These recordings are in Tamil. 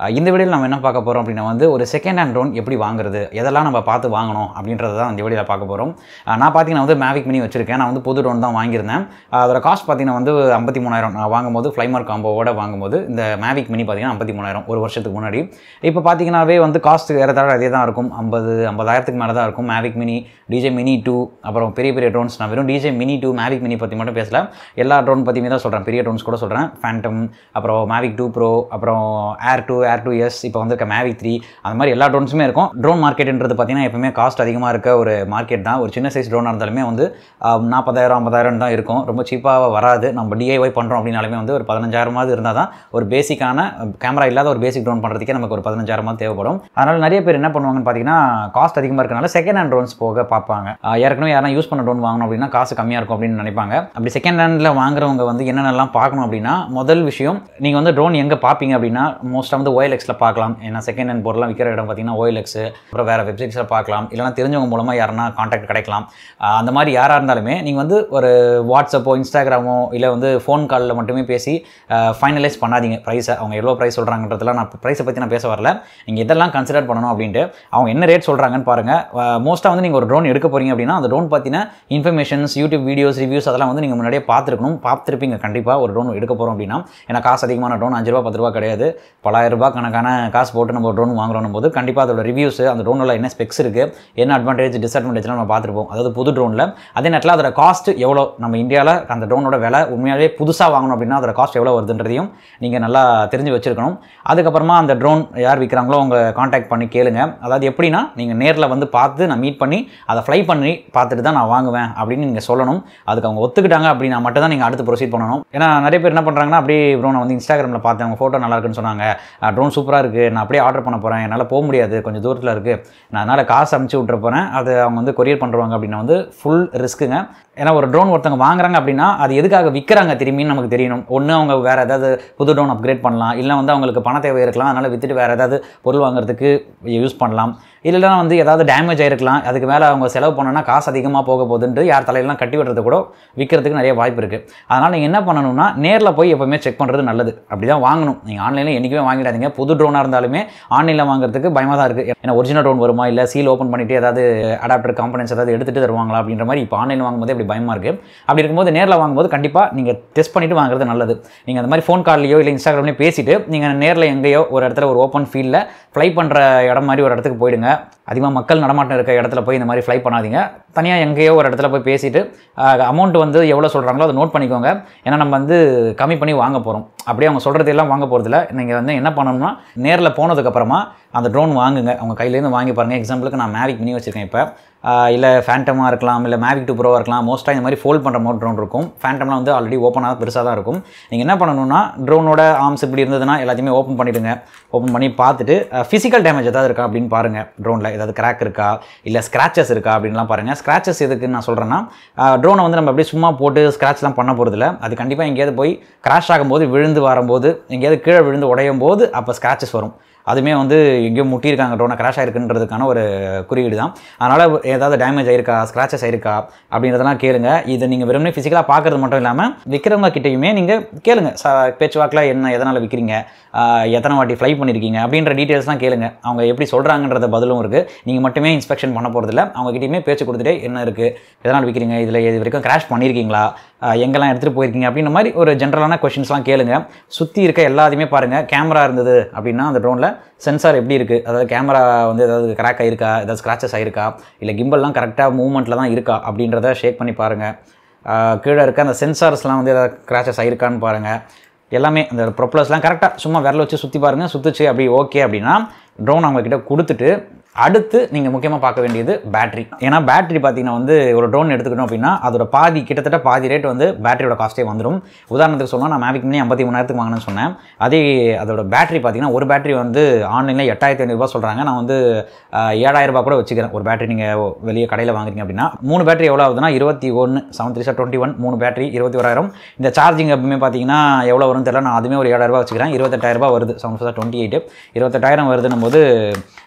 இந்த வீடியோவில் நம்ம என்ன பார்க்க போகிறோம் அப்படின்னா வந்து ஒரு செகண்ட் ஹேண்ட் ட்ரோன் எப்படி வாங்குறது, எதெல்லாம் நம்ம பார்த்து வாங்கணும் அப்படின்றத தான் இந்த வீடியோவில் பார்க்க போகிறோம். நான் பார்த்தீங்கன்னா வந்து மேவிக் மினி வச்சிருக்கேன். நான் வந்து புது ட்ரோன் தான் வாங்கியிருந்தேன். அதோட காஸ்ட் பார்த்தீங்கன்னா வந்து 53,000. நான் வாங்கும்போது ஃப்ளைமார்க் காம்போவோட வாங்கும்போது இந்த மேவிக் மினி பார்த்தீங்கன்னா 53,000 ஒரு வருஷத்துக்கு முன்னாடி. இப்போ பார்த்தீங்கன்னாவே வந்து காஸ்ட் ஏறத்தாழ அதே தான் இருக்கும். 50,000க்கு மேலே தான் இருக்கும். மேவிக் மினி, டிஜே மினி 2, அப்புறம் பெரிய பெரிய ட்ரோன்ஸ். நான் வெறும் டிஜே மினி 2 மேவிக் மினி பற்றி மட்டும் பேசல, எல்லா ட்ரோன் பற்றியுமே தான் சொல்கிறேன். பெரிய ட்ரோன்ஸ் கூட சொல்கிறேன். ஃபேண்டம், அப்புறம் மேவிக் 2 ப்ரோ, அப்புறம் ஏர் 2S, இப்போ வந்து மேவிக் 3, அந்த மாதிரி எல்லா ட்ரோன்ஸுமே இருக்கும். ட்ரோன் மார்க்கெட்டுன்றது பார்த்தீங்கன்னா எப்பவுமே காஸ்ட் அதிகமாக இருக்க ஒரு மார்க்கெட் தான். ஒரு சின்ன சைஸ் ட்ரோனாக இருந்தாலுமே வந்து 40,000 50,000 தான் இருக்கும். ரொம்ப சீப்பாக வராது. நம்ம டிஐஒய் பண்ணுறோம் அப்படின்னாலுமே வந்து ஒரு 15,000 இருந்தால் தான் ஒரு பேசிக்கான கேமரா இல்லாத ஒரு பேசிக் ட்ரோன் பண்ணுறதுக்கே நமக்கு ஒரு 15,000 தேவைப்படும். அதனால் நிறைய பேர் என்ன பண்ணுவாங்கன்னு பார்த்தீங்கன்னா காஸ்ட் அதிகமாக இருக்கனால செகண்ட் ஹேண்ட் ட்ரோன்ஸ் போக பார்ப்பாங்க. ஏற்கனவே யாரும் யூஸ் பண்ண ட்ரோன் வாங்கணும் அப்படின்னா காசு கம்மியாக இருக்கும் அப்படின்னு நினைப்பாங்க. அப்படி செகண்ட் ஹேண்டில் வாங்குறவங்க வந்து என்னென்னலாம் பார்க்கணும் அப்படின்னா, முதல் விஷயம், நீங்கள் வந்து ட்ரோன் எங்கே பார்ப்பீங்க அப்படின்னா மோஸ்ட்டாக வந்து OLXல பார்க்கலாம். ஏன்னா செகண்ட் ஹேண்ட் பொருள்லாம் விற்கிற இடம் பார்த்தீங்கன்னா OLX, அப்புறம் வேறு வெப்சைட்ஸில் பார்க்கலாம். இல்லைனா தெரிஞ்சவங்க மூலமாக யாருன்னா கான்டாக்ட் கிடைக்கலாம். அந்த மாதிரி யாராக இருந்தாலுமே நீங்கள் வந்து ஒரு வாட்ஸ்அப்போ இன்ஸ்டாகிராமோ இல்லை வந்து ஃபோன் காலில் மட்டுமே பேசி ஃபைனலைஸ் பண்ணாதீங்க ப்ரைஸை. அவங்க எவ்வளோ ப்ரைஸ் சொல்கிறாங்கன்றதுலாம் நான் ப்ரைஸை பற்றி நான் பேச வரல. நீங்கள் இதெல்லாம் கன்சிடர் பண்ணணும் அப்படின்ட்டு அவங்க என்ன ரேட் சொல்கிறாங்கன்னு பாருங்கள். மோஸ்ட்டாக வந்து நீங்கள் ஒரு ட்ரோன் எடுக்க போகிறீங்க அப்படின்னா அந்த ட்ரோன் பார்த்தீங்கன்னா இன்ஃபர்மேஷன்ஸ், யூடியூப் வீடியோஸ், ரிவ்யூஸ் அதெல்லாம் வந்து நீங்கள் முன்னாடியே பார்த்துருப்பீங்க கண்டிப்பாக. ஒரு ட்ரோன் எடுக்க போகிறோம் அப்படின்னா, ஏன்னா காசு அதிகமான ட்ரோன் 5 ரூபா 10 ரூபா கிடையாது, பலாயிரம் ரூபாய் கணக்கான காசு போட்டு நம்ம ட்ரோன் வாங்குறோம் போது கண்டிப்பாக அதோட ரிவ்யூஸ், அந்த ட்ரோனில் என்ன ஸ்பெக்ஸ் இருக்குது, என்ன அட்வான்டேஜ் டிஸ்அட்வான்டேஜ்லாம் நம்ம பார்த்துருப்போம். அதாவது புது ட்ரோனில். அதே நேரத்தில் அதோட காஸ்ட் எவ்வளோ, நம்ம இந்தியாவில் அந்த ட்ரோனோட விலை உண்மையாகவே புதுசாக வாங்கணும் அப்படின்னா அதோட காஸ்ட் எவ்வளோ வருதுன்றதையும் நீங்கள் நல்லா தெரிஞ்சு வச்சுருக்கணும். அதுக்கப்புறமா அந்த ட்ரோன் யார் விற்கிறாங்களோ அவங்க கான்டாக்ட் பண்ணி கேளுங்க. அதாவது எப்படின்னா, நீங்கள் நேரில் வந்து பார்த்து நான் மீட் பண்ணி அதை ஃப்ளை பண்ணி பார்த்துட்டு தான் நான் வாங்குவேன் அப்படின்னு நீங்கள் சொல்லணும். அதுக்கு அவங்க ஒத்துக்கிட்டாங்க அப்படின்னா மட்டும் தான் நீங்கள் அடுத்து ப்ரொசீட் பண்ணணும். ஏன்னா நிறைய பேர் என்ன பண்ணுறாங்கன்னா, அப்படியே ட்ரோனை வந்து இன்ஸ்டாகிராமில் பார்த்தேன், அவங்க ஃபோட்டோ நல்லா இருக்குன்னு சொன்னாங்க, ட்ரோன் சூப்பராக இருக்குது, நான் அப்படியே ஆர்டர் பண்ண போகிறேன், என்னால் போக முடியாது, கொஞ்சம் தூரத்தில் இருக்குது, நான் அதனால் காசு அனுப்பிச்சி விட்ற போகிறேன், அது அவங்க வந்து கொரியர் பண்ணுறாங்க அப்படின்னா வந்து ஃபுல் ரிஸ்க்குங்க. ஏன்னா ஒரு ட்ரோன் ஒருத்தவங்க வாங்குறாங்க அப்படின்னா அது எதுக்காக விற்கிறாங்க திரும்பின்னு நமக்கு தெரியணும். ஒன்று அவங்க வேறு ஏதாவது புது ட்ரோன் அப்கிரேட் பண்ணலாம், இல்லை வந்து அவங்களுக்கு பண தேவை இருக்கலாம், அதனால் விற்றுட்டு வேறு ஏதாவது பொருள் வாங்குறதுக்கு யூஸ் பண்ணலாம், இல்லைனா வந்து ஏதாவது டேமேஜ் ஆகிருக்கலாம், அதுக்கு மேலே அவங்க செலவு பண்ணோன்னா காசு அதிகமாக போக போகுதுன்ட்டு யார் தலையெல்லாம் கட்டி விடுறது கூட விற்கிறதுக்கு நிறைய வாய்ப்பு இருக்குது. அதனால் நீங்கள் என்ன பண்ணணும்னா நேரில் போய் எப்போவுமே செக் பண்ணுறது நல்லது. அப்படி தான் வாங்கணும். நீங்கள் ஆன்லைனில் என்றைக்குமே வாங்கிடாதீங்க. புது ட்ரோனாக இருந்தாலுமே ஆன்லைனில் வாங்குறதுக்கு பயமாக தான் இருக்குது. ஏன்னா ஒரிஜினல் ட்ரோன் வருமா, இல்லை சீல் ஓப்பன் பண்ணிவிட்டு ஏதாவது அடாப்டர் காம்பனன்ட்ஸ் ஏதாவது எடுத்துகிட்டு தருவாங்களா அப்படின்ற மாதிரி இப்போ ஆன்லைனில் வாங்கும்போது அப்படி பயமாக இருக்குது. அப்படி இருக்கும்போது நேரில் வாங்கும்போது கண்டிப்பாக நீங்கள் டெஸ்ட் பண்ணிவிட்டு வாங்குறது நல்லது. நீங்கள் அந்த மாதிரி ஃபோன் கால்லையோ இல்லை இன்ஸ்டாகிராம்லேயோ பேசிவிட்டு நீங்கள் நேரில் எங்கேயோ ஒரு இடத்துல ஒரு ஓப்பன் ஃபீல்டில் ஃப்ளை பண்ணுற இடம் மாதிரி ஒரு இடத்துக்கு போயிடுங்க. அதிகமாக மக்கள் நடமாட்டம் இருக்க இடத்துல போய் இந்த மாதிரி ஃப்ளை பண்ணாதீங்க. தனியாக எங்கேயோ ஒரு இடத்துல போய் பேசிவிட்டு அமௌண்ட் வந்து எவ்வளோ சொல்கிறாங்களோ அதை நோட் பண்ணிக்கோங்க. ஏன்னா நம்ம வந்து கம்மி பண்ணி வாங்க போகிறோம். அப்படியே அவங்க சொல்கிறதெல்லாம் வாங்க போகிறதில்ல. நீங்கள் வந்து என்ன பண்ணணும்னா நேரில் போனதுக்கப்புறமா அந்த ட்ரோன் வாங்குங்க. அவங்க கையிலேருந்து வாங்கி பாருங்கள். எக்ஸாம்பிளுக்கு நான் மேவிக் மினி வச்சுருக்கேன். இப்போ இல்லை ஃபேண்டமாக இருக்கலாம், இல்லை மேவிக் 2 ப்ரோவாக இருக்கலாம். மோஸ்ட்டாக இந்த மாதிரி ஃபோல்ட் பண்ணுற மாதிரி ட்ரோன் இருக்கும். ஃபேண்டம்லாம் வந்து ஆல்ரெடி ஓப்பனாக பெருசாக தான் இருக்கும். நீங்கள் என்ன பண்ணணும்னா ட்ரோனோட ஆர்ம்ஸ் இப்படி இருந்ததுன்னா எல்லாத்தையுமே ஓப்பன் பண்ணிவிடுங்க. ஓப்பன் பண்ணி பார்த்துட்டு ஃபிசிக்கல் டேமேஜ் ஏதாவது இருக்கா அப்படின்னு பாருங்கள். ட்ரோனில் ஏதாவது கிராக் இருக்கா, இல்லை ஸ்க்ராச்சஸ் இருக்கா அப்படின்லாம் பாருங்கள். ஸ்க்ராச்சஸ் எதுக்குன்னு நான் சொல்கிறேன்னா, ட்ரோனை வந்து நம்ம அப்படியே சும்மா போட்டு ஸ்க்ராட்ச்லாம் பண்ண போகிறதில்ல. அது கண்டிப்பாக எங்கேயாவது போய் கிராஷ் ஆகும்போது, விழுந்து வரும்போது, எங்கேயாவது கீழே விழுந்து உடையும் போது அப்போ ஸ்க்ராச்சஸ் வரும். அதுவுமே வந்து எங்கேயோ முட்டியிருக்காங்க, ட்ரோனை கிராஷ் ஆகிருக்குன்றதுக்கான ஒரு குறியீடு தான். அதனால் ஏதாவது டேமேஜ் ஆயிருக்கா, ஸ்க்ராச்சஸ் ஆயிருக்கா அப்படின்றதெல்லாம் கேளுங்க. இது நீங்கள் வெறுமனே ஃபிசிக்கலாக பார்க்குறது மட்டும் இல்லாமல் விற்கிறவங்க கிட்டையுமே நீங்கள் கேளுங்க. பேச்சுவாக்கில் என்ன, எதனால் விற்கிறீங்க, எத்தனை வாட்டி ஃப்ளை பண்ணியிருக்கீங்க அப்படின்ற டீட்டெயில்ஸ்லாம் கேளுங்க. அவங்க எப்படி சொல்கிறாங்கன்றத பதிலும் இருக்குது. நீங்கள் மட்டுமே இன்ஸ்பெக்ஷன் பண்ண போகிறதில்ல. அவங்ககிட்டயுமே பேச்சு கொடுத்துட்டே என்ன இருக்குது, எதனால் விற்கிறீங்க, இதில் இது வரைக்கும் கிராஷ் பண்ணியிருக்கீங்களா, எங்கெல்லாம் எடுத்துகிட்டு போயிருக்கீங்க அப்படின்ற மாதிரி ஒரு ஜென்ரலான கொஷின்ஸ்லாம் கேளுங்க. சுற்றி இருக்க எல்லாத்தையுமே பாருங்கள். கேமரா இருந்தது அப்படின்னா அந்த ட்ரோனில் சென்சார் எப்படி இருக்குது, அதாவது கேமரா வந்து ஏதாவது கிராக் ஆகிருக்கா, ஏதாவது ஸ்க்ராச்சஸ் ஆகிருக்கா, இல்லை கிம்பல்லாம் கரெக்டாக மூவ்மெண்ட்டில் தான் இருக்கா அப்படின்றத ஷேக் பண்ணி பாருங்கள். கீழே இருக்க அந்த சென்சார்ஸ்லாம் வந்து ஏதாவது கிராச்சஸ் ஆகிருக்கான்னு பாருங்கள். எல்லாமே அந்த ப்ரொப்பலர்ஸ்லாம் கரெக்டாக சும்மா விரல வச்சு சுற்றி பாருங்கள். சுற்றுச்சு அப்படி ஓகே அப்படின்னா ட்ரோன் அவங்கக்கிட்ட கொடுத்துட்டு அடுத்து நீங்கள் முக்கியமாக பார்க்க வேண்டியது பேட்டரி. ஏன்னா பேட்டரி பார்த்தீங்கன்னா வந்து ஒரு ட்ரோன் எடுத்துக்கிட்டோம் அப்படின்னா அதோட கிட்டத்தட்ட பாதி ரேட் வந்து பேட்டரியோட காஸ்ட்டே வந்துடும். உதாரணத்துக்கு சொன்னால் நான் மேவிக் மினி 53,000க்கு வாங்கினேன்னு சொன்னேன். அதே அதோட பேட்டரி பார்த்தீங்கன்னா ஒரு பேட்டரி வந்து ஆன்லைனில் 8,500 ரூபா சொல்கிறாங்க. நான் வந்து 7,000 ரூபா கூட வச்சுக்கிறேன். ஒரு பேட்டரி நீங்கள் வெளியே கடையில் வாங்குறீங்க அப்படின்னா 3 பேட்டரி எவ்வளோ ஆகுதுன்னா 21 73721 3 பேட்டரி 21,000. இந்த சார்ஜிங் எப்பவுமே பார்த்தீங்கன்னா எவ்வளோ வரும்னு தெரியல. நான் அதுவுமே ஒரு 7,000 ரூபா வச்சுக்கிறேன். 28,000 ரூபா வருது. 73728 28,000 வருதுன்னும் போது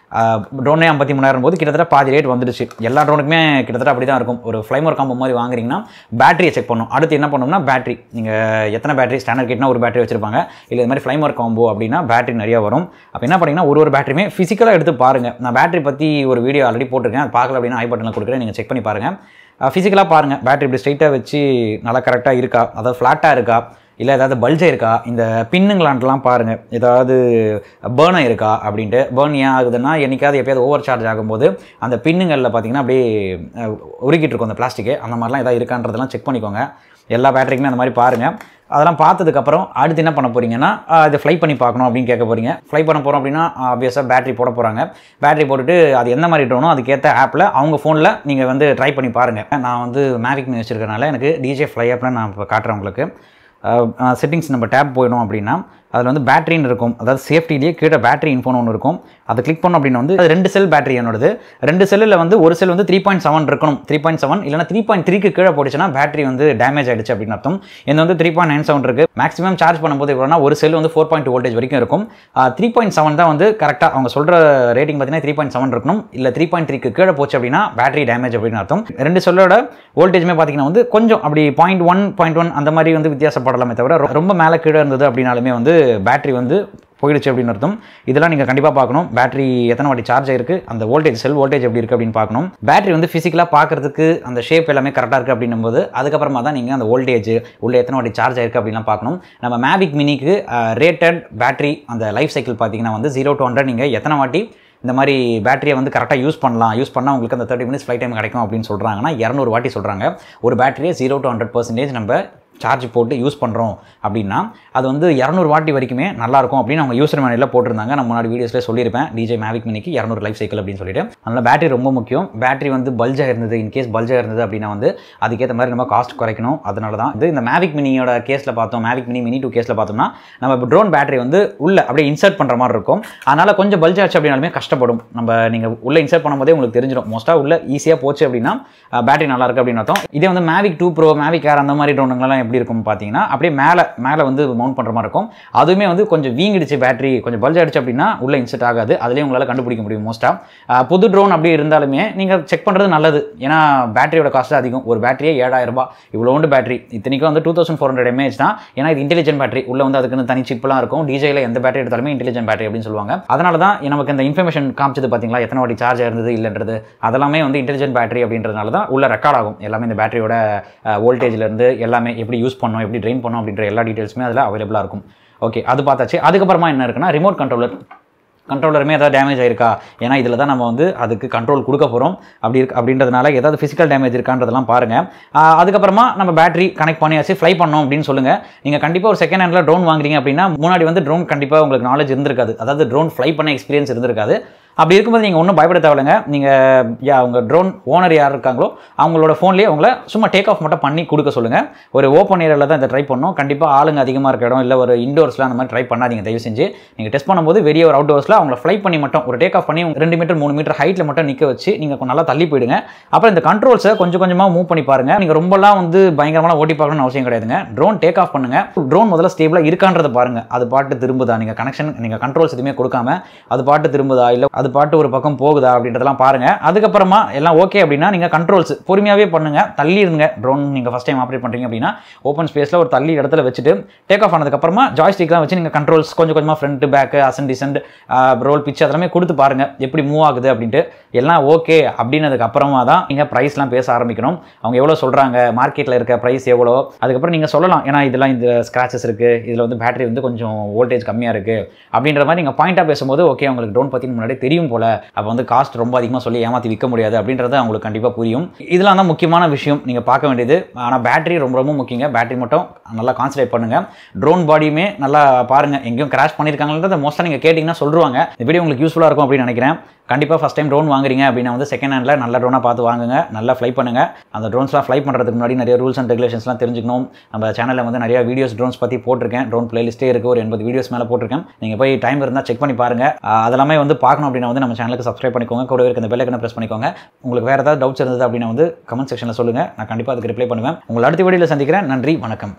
ட்ரோனே 53,000 போது கிட்டத்தட்ட பாதி ரேட் வந்துடுச்சு. எல்லா ட்ரோனுக்குமே கிட்டத்தட்ட அப்படி தான் இருக்கும். ஒரு ஃப்ளைமோர் காம்போ மாதிரி வாங்குறீங்கன்னா பேட்டரியை செக் பண்ணணும். அடுத்து என்ன பண்ணணும்னா பேட்டரி, நீங்கள் எத்தனை பேட்டரி ஸ்டாண்டர்ட் கிட்னா ஒரு பேட்டரி வச்சிருப்பாங்க, இல்லை இது மாதிரி ஃப்ளைமோர் காம்போ அப்படின்னா பேட்டரி நிறைய வரும். அப்போ என்ன பண்ணிங்கன்னா ஒரு பேட்டரியுமே ஃபிசிக்கலாக எடுத்து பாருங்கள். நான் பேட்டரி பற்றி ஒரு வீடியோ ஆல்ரெடி போட்டிருக்கேன், அது பார்க்கல அப்படின்னா ஐ பட்டனில் கொடுக்குறேன், நீங்கள் செக் பண்ணி பாருங்கள். ஃபிசிக்கலாக பாருங்கள் பேட்டரி இப்படி ஸ்ட்ரைட்டாக வச்சு நல்லா கரெக்டாக இருக்கா, அதாவது ஃப்ளாட்டாக இருக்கா, இல்லை ஏதாவது பல்ஜே இருக்கா, இந்த பின்னுங்களான்ட்டுலாம் பாருங்கள், ஏதாவது பேர்ன் இருக்கா அப்படின்ட்டு. பேர்ன் ஏன் ஆகுதுன்னா என்னைக்காவது எப்போயாவது ஓவர் சார்ஜ் ஆகும்போது அந்த பின்னுங்களில் பார்த்தீங்கன்னா அப்படியே உருக்கிட்டு இருக்கும் அந்த பிளாஸ்டிக்கு, அந்த மாதிரிலாம் ஏதாவது இருக்கான்றதெல்லாம் செக் பண்ணிக்கோங்க. எல்லா பேட்டரிக்குமே அந்த மாதிரி பாருங்கள். அதெல்லாம் பார்த்ததுக்கப்புறம் அடுத்து என்ன பண்ண போகிறீங்கன்னா இதை ஃப்ளை பண்ணி பார்க்கணும் அப்படின்னு கேட்க போகிறீங்க. ஃப்ளை பண்ண போகிறோம் அப்படின்னா ஆப்வியஸாக பேட்டரி போட போகிறாங்க. பேட்டரி போட்டுட்டு அது எந்த மாதிரி ட்ரோனோ அதுக்கேற்ற ஆப்பில் அவங்க ஃபோனில் நீங்கள் வந்து ட்ரை பண்ணி பாருங்கள். நான் வந்து மேவிக் மினி வச்சுருக்கனால எனக்கு டிஜே ஃப்ளை ஆப்பில் நான் இப்போ காட்டுறேன் உங்களுக்கு. செட்டிங்ஸ் நம்ம டேப் போயிடும் அப்படின்னா அதில் வந்து பேட்டரின்னு இருக்கும், அதாவது சேஃப்டிலேயே கீழே பேட்டரி இன்ஃபோன் ஒன்று இருக்கும். அதை கிளிக் பண்ணோம் அப்படின்னு வந்து அது 2 செல் பேட்டரி என்னோடது. 2 செல்லில் வந்து ஒரு செல் வந்து 3.7 இருக்கணும், 3.7 இல்லைனா 3.3க்கு கீழே போட்டுச்சுன்னா பேட்டரி வந்து டேமேஜ் ஆகிடுச்சு அப்படின்னு அர்த்தம். இது வந்து 3.97 இருக்குது. மேக்ஸிமம் சார்ஜ் பண்ணும்போது எவ்வளோனா ஒரு செல் வந்து 4.2 வோல்டேஜ் வரைக்கும் இருக்கும். 3.7 தான் வந்து கரெக்டாக அவங்க சொல்கிற ரேட்டிங் பார்த்தீங்கன்னா 3.7 இருக்கணும். இல்லை 3.3க்கு கீழே போச்சு அப்படின்னா பேட்டரி டேமேஜ் அப்படின்னு அர்த்தம். 2 செல்லோட வோல்டேஜுமே பார்த்தீங்கன்னா வந்து கொஞ்சம் அப்படி 0.1 அந்த மாதிரி வந்து வித்தியாசப்படலாமே தவிர ரொம்ப மேலே கீழே இருந்தது அப்படின்னாலுமே வந்து பேட்டரி வந்து போயிடுச்சு அப்படின்னு அர்த்தம். இதெல்லாம் நீங்கள் கண்டிப்பாக பார்க்கணும். பேட்டரி எத்தனை வாட்டி சார்ஜ் ஆயிருக்கு, அந்த வோல்டேஜ் செல் வோல்டேஜ் எப்படி இருக்குது அப்படின்னு பார்க்கணும். பேட்டரி வந்து ஃபிசிக்கலாக பார்க்கறதுக்கு அந்த ஷேப் எல்லாமே கரெக்டாக இருக்குது அப்படின்னும் போது அதுக்கப்புறமா தான் நீங்கள் அந்த வோல்டேஜ் உள்ள எத்தனை வாட்டி சார்ஜ் ஆயிருக்கு அப்படின்லாம் பார்க்கணும். நம்ம மேவிக் மினிக்கு ரேட்டட் பேட்டரி அந்த லைஃப் சைக்கிள் பார்த்தீங்கன்னா வந்து 0 to 100 நீங்கள் எத்தனை வாட்டி இந்த மாதிரி பேட்டரியை வந்து கரெக்டாக யூஸ் பண்ணால் உங்களுக்கு அந்த 30 மினிட்ஸ் ஃப்ளைட் டைம் கிடைக்கும் அப்படின்னு சொல்கிறாங்கன்னா 200 வாட்டி சொல்கிறாங்க. ஒரு பேட்டரியை 0 to 100% நம்ம சார்ஜ் போட்டு யூஸ் பண்ணுறோம் அப்படின்னா அது வந்து 200 வாட்டி வரைக்குமே நல்லாயிருக்கும் அப்படின்னு அவங்க யூசர் மேனுவலில் போட்டிருந்தாங்க. நான் முன்னாடி வீடியோஸில் சொல்லியிருப்பேன், டிஜே மேவிக் மினிக்கு 200 லைஃப் சைக்கிள் அப்படின்னு சொல்லிட்டு. அதனால் பேட்டரி ரொம்ப முக்கியம். பேட்டரி வந்து பல்ஜாக இருந்தது, இன்கேஸ் பல்ஜாக இருந்தது அப்படின்னா வந்து அதுக்கேற்ற மாதிரி நம்ம காஸ்ட் குறைக்கணும். அதனால தான் இந்த மேவிக் மினியோட கேஸில் பார்த்தோம், மேவிக் மினி மினி 2 கேஸில் பார்த்தோம்னா நம்ம ட்ரோன் பேட்டரி வந்து உள்ளே அப்படியே இன்சர்ட் பண்ணுற மாதிரி இருக்கும். அதனால் கொஞ்சம் பல்ஜாச்சு அப்படின்னாலுமே கஷ்டப்படும். நீங்கள் உள்ளே இன்சர்ட் பண்ணும்போதே உங்களுக்கு தெரிஞ்சிடும். மோஸ்ட்டாக உள்ள ஈஸியாக போச்சு அப்படின்னா பேட்டரி நல்லா இருக்குது அப்படின்னு அர்த்தம். இதே வந்து மேவிக் 2 ப்ரோ, மேவிக் ஏர் அந்த மாதிரி ட்ரோனுங்கெல்லாம் எப்படி இருக்கும் பார்த்தீங்கன்னா அப்படியே மேலே வந்து மவுண்ட் பண்ணுற மாதிரி இருக்கும். அதுவுமே வந்து கொஞ்சம் வீங்கிடுச்சு, பேட்டரி கொஞ்சம் பல்ஜ் ஆகிடுச்சு அப்படின்னா உள்ள இன்செர்ட் ஆகாது. அதுலேயே உங்களால் கண்டுபிடிக்க முடியும். மோஸ்ட்டாக புது ட்ரோன் அப்படி இருந்தாலுமே நீங்கள் செக் பண்ணுறது நல்லது. ஏன்னா பேட்டரியோட காஸ்ட் அதிகம். ஒரு பேட்டரியே 7,000 ரூபாய். இவ்வளோண்டு பேட்டரி இத்தனைக்கும் வந்து 2400 mAh தான். ஏன்னா இது இன்டெலிஜென்ட் பேட்டரி, உள்ள வந்து அதுக்குன்னு தனி சிப்லாம் இருக்கும். டிஜேயில் எந்த பேட்டரி எடுத்தாலுமே இன்டெலிஜென்ட் பேட்டரி அப்படின்னு சொல்லுவாங்க. அதனால தான் நமக்கு இந்த இன்ஃபர்மேஷன் காமிச்சது பார்த்தீங்களா, எத்தனை வாட்டி சார்ஜ் ஆயிருந்தது இல்லைன்றது அதெல்லாமே வந்து இன்டெலிஜென்ட் பேட்டரி அப்படின்றதுனால தான் உள்ள ரெக்கார்ட் ஆகும். எல்லாமே இந்த பேட்டரியோட வோல்டேஜ்லேருந்து எல்லாமே எப்படி யூஸ் பண்ணணும், எப்படி ட்ரெயின் பண்ணணும் அப்படின்ற எல்லா டீட்டெயில்ஸுமே அதில் அவைலபிளாக இருக்கும். ஓகே, அது பார்த்தாச்சு. அதுக்கப்புறமா என்ன இருக்குன்னா ரிமோட் கண்ட்ரோலருமே ஏதாவது டேமேஜ் ஆயிருக்கா, ஏன்னா இதில் தான் நம்ம வந்து அதுக்கு கண்ட்ரோல் கொடுக்க போகிறோம். அப்படின்றதுனால ஏதாவது ஃபிசிக்கல் டேமேஜ் இருக்கான்றதெல்லாம் பாருங்கள். அதுக்கப்புறமா நம்ம பேட்டரி கனெக்ட் பண்ணியாச்சு, ஃப்ளை பண்ணோம் அப்படின்னு சொல்லுங்கள். நீங்கள் கண்டிப்பாக ஒரு செகண்ட் ஹேண்டில் ட்ரோன் வாங்குறீங்க அப்படின்னா முன்னாடி வந்து ட்ரோன் கண்டிப்பாக உங்களுக்கு நாலேஜ் இருந்திருக்காது, அதாவது ட்ரோன் ஃப்ளை பண்ண எக்ஸ்பீரியன்ஸ் இருந்திருக்காது. அப்படி இருக்கும்போது நீங்கள் ஒன்றும் பயப்பட தேவையில்லைங்க. நீங்கள் உங்கள் ட்ரோன் ஓனர் யார் இருக்காங்களோ அவங்களோட ஃபோன்லேயே உங்களை சும்மா டேக் ஆஃப் மட்டும் பண்ணி கொடுக்க சொல்லுங்கள். ஒரு ஓப்பன் ஏரியாவில் தான் இதை ட்ரை பண்ணணும். கண்டிப்பாக ஆளுங்க அதிகமாக இருக்க இடம் இல்லை ஒரு இண்டோர்ஸில் அந்த மாதிரி ட்ரை பண்ணாதீங்க தயவு செஞ்சு. நீங்கள் டெஸ்ட் பண்ணும்போது வெளியே ஒரு அவுட்டோர்ஸில் அவங்கள ஃப்ளை பண்ணி மட்டும் ஒரு டேக் ஆஃப் பண்ணி 2 மீட்டர் 3 மீட்டர் ஹைட்டில் மட்டும் நிற்க வச்சு நீங்கள் கொஞ்சம் நல்லா தள்ளி போயிடுங்க. அப்புறம் இந்த கண்ட்ரோல்ஸை கொஞ்சம் கொஞ்சமாக மூவ் பண்ணி பாருங்கள். நீங்கள் ரொம்பலாம் வந்து பயங்கரமாக ஓட்டி பார்க்கணும்னு அவசியம் கிடையாதுங்க. ட்ரோன் டேக் ஆஃப் பண்ணுங்கள். ட்ரோன் முதல்ல ஸ்டேபிளாக இருக்கான்றதை பாருங்கள். அது பாட்டு திரும்புதா, நீங்கள் கண்ட்ரோல்ஸ் எதுவுமே கொடுக்காம அது பாட்டு திரும்புதா, இல்லை அது பாட்டு ஒரு பக்கம் போகுதா அப்படின்றதெல்லாம் பாருங்க. அதுக்கப்புறமா எல்லாம் ஓகே அப்படின்னா நீங்க கண்ட்ரோல்ஸ் பொறுமையாவே பண்ணுங்க, தள்ளி இருங்க. ட்ரோன் நீங்க ஃபர்ஸ்ட் டைம் ஆப்ரேட் பண்றீங்க அப்படின்னா ஓப்பன் ஸ்பேஸ்ல ஒரு தள்ளி இடத்துல வச்சுட்டு டேக் ஆஃப் ஆனதுக்கு அப்புறமா ஜாய்ஸ்டிக் தான் வச்சு நீங்க கண்ட்ரோல்ஸ் கொஞ்சம் கொஞ்சமா front back ascent descent roll pitch அதெல்லாமே கொடுத்து பாருங்க எப்படி மூவ் ஆகுது அப்படின்ட்டு. எல்லாம் ஓகே அப்படின்னதுக்கு அப்புறமா தான் நீங்க பிரைஸ்லாம் பேச ஆரம்பிக்கணும். அவங்க எவ்வளவு சொல்றாங்க, மார்க்கெட்ல இருக்க பிரைஸ் எவ்வளோ, அதுக்கப்புறம் நீங்க சொல்லலாம் ஏன்னா இதெல்லாம் இந்த ஸ்கிராச்சஸ் இருக்கு, இதுல வந்து பேட்டரி வந்து கொஞ்சம் வோல்டேஜ் கம்மியா இருக்கு அப்படின்ற மாதிரி நீங்க பாயிண்டா பேசும்போது ஓகே உங்களுக்கு ட்ரோன் பத்தி முன்னாடி தெரியும் போல, அப்போ வந்து காஸ்ட் ரொம்ப அதிகமாக சொல்லி ஏமாற்றி விற்க முடியாது அப்படின்றது அவங்களுக்கு கண்டிப்பாக புரியும். இதெல்லாம் தான் முக்கியமான விஷயம் நீங்கள் பார்க்க வேண்டியது. ஆனால் பேட்டரி ரொம்ப ரொம்ப முக்கியங்க. பேட்டரி மட்டும் நல்லா கான்சன்ட்ரேட் பண்ணுங்க. ட்ரோன் பாடியுமே நல்லா பாருங்க, எங்கேயும் கிராஷ் பண்ணியிருக்காங்கன்றத மோஸ்ட்டாக நீங்கள் கேட்டிங்கன்னா சொல்லுவாங்க. இந்த வீடியோ உங்களுக்கு யூஸ்ஃபுல்லாக இருக்கும் அப்படின்னு நினைக்கிறேன். கண்டிப்பாக ஃபஸ்ட் டைம் ட்ரோன் வாங்குறீங்க அப்படின்னா வந்து செகண்ட் ஹேண்டில் நல்ல ட்ரோனாக பார்த்து வாங்குங்க, நல்லா ஃப்ளை பண்ணுங்கள். அந்த ட்ரோன்ஸ்லாம் ஃப்ளை பண்ணுறதுக்கு முன்னாடி நிறைய ரூல்ஸ் அண்ட் ரெகுலேஷன்ஸ்லாம் தெரிஞ்சுக்கணும். நம்ம சேனலில் வந்து நிறைய வீடியோஸ் ட்ரோன்ஸ் பற்றி போட்டிருக்கேன். ட்ரோன் பிளேலிஸ்ட்டே இருக்குது, ஒரு 80 வீடியோஸ் மேலே போட்டிருக்கேன். நீங்கள் போய் டைம் இருந்தால் செக் பண்ணி பாருங்கள். அதெல்லாமே வந்து பார்க்கணும் அப்படின்னா வந்து நம்ம சேனலுக்கு சப்ஸ்கிரைப் பண்ணிக்கோங்க, கூட இருக்க இந்த பெல் ஐக்கனை ப்ரெஸ் பண்ணிக்கோங்க. உங்களுக்கு வேறு ஏதாவது டவுட்ஸ் இருந்தது அப்படின்னா வந்து கமெண்ட் செக்ஷனில் சொல்லுங்கள், நான் கண்டிப்பாக அதுக்கு ரிப்ளை பண்ணுவேன். உங்களை அடுத்த வீடியோவில் சந்திக்கிறேன். நன்றி, வணக்கம்.